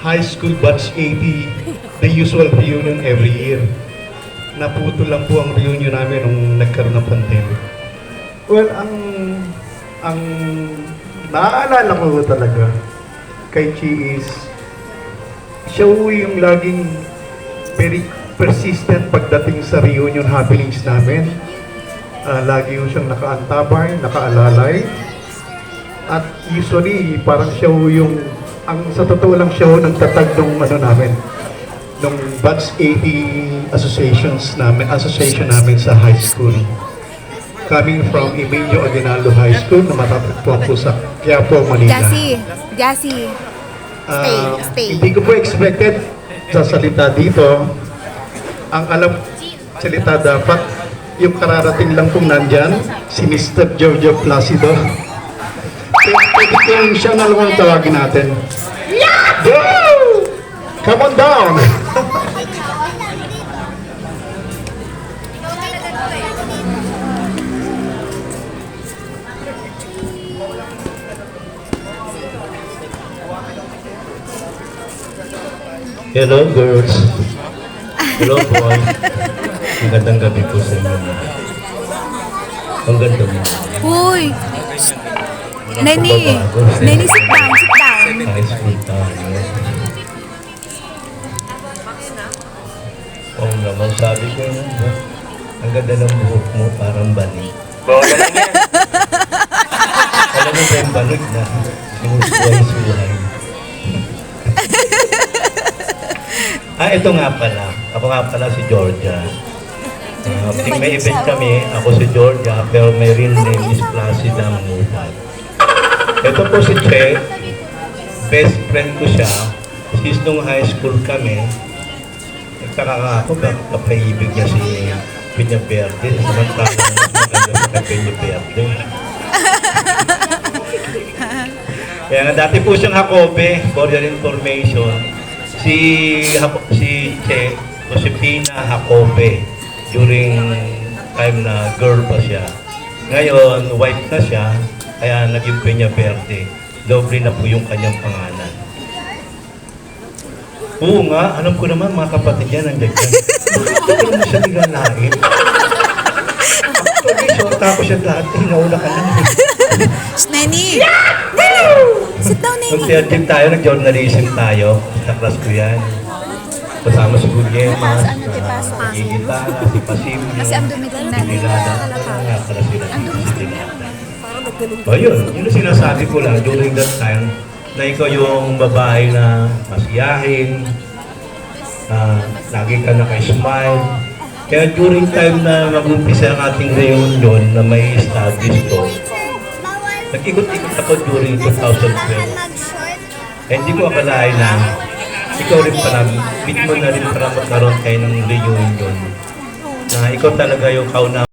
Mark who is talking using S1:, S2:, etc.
S1: high school batch 80, the usual reunion every year. Naputo lang po ang reunion namin nung nagkaroon ng pandemic.
S2: Well, ang naaalala ko talaga kay Chi is siya yung laging very persistent pagdating sa reunion happenings namin. Lagi yung siyang nakaantabay, nakaalalay. At usually, parang siya yung, sa totoo lang siya nagtatag nung namin, nung batch 80 association namin sa high school. Coming from Emilio Aguinaldo High School na matatagpuan po sa Quiapo, Manila.
S3: Jassy. Stay.
S2: Hindi ko po expected sa salita dito. Ang alam salita dapat, yung kararating lang pong nandyan, si Mr. Giorgio Placido. Pwede ko yung siya na lang tawagin natin. Go! Come on down!
S4: Hello girls. Hello boy. Magandang gabi po sa inyo. Ang ganda mo.
S3: Uy! Neni, sit down.
S4: High school tayo. Oo naman, sabi ko yun. Ang ganda ng buhok mo, parang banig. Bola lang yan. Alam mo ba yung banig na sinusuway-suway? Ito nga pala. Ako nga pala si Georgia. May event kami, ako si Georgia, pero may real name is Placida Mangutay. Ito po si Che, best friend ko siya. Since nung high school kami, nagtaka ka ako, bakit kapaibig niya si Peña Verde, samantalang mas maganda sa Peña Verde. Kaya nga dati po siyang Jacobe, for your information. Si Che, Josepina Jacobe, during time na girl pa siya. Ngayon, wife na siya, kaya naging Peña Verde. Doble na po yung kanyang pangalan. Oo nga, alam ko naman mga kapatid yan ang ganyan. Bakit mo siya nilalain? Actually, short ako siya dati, nauna ka na.
S3: Neni! Sit down, Neni.
S4: Nung theater tayo, nag-journalism tayo. Sa class ko yan. Kasama si Guglielma, si Gitara, si Pasimio,
S3: Kasi ang dumitin na.
S4: si Milada. Nga pala sila. O yun ang sinasabi ko lang during that time na ikaw yung babae na masiyahin, lagi ka naka-smile. Kaya during time na mag-umpisa ang ating reunion na may establish to, nag-ikot-ikot ako during 2012. Hindi ko akalain na ikaw rin pala, meet mo na rin para magkaroon kayo ng reunion. Na ikaw talaga yung kauna.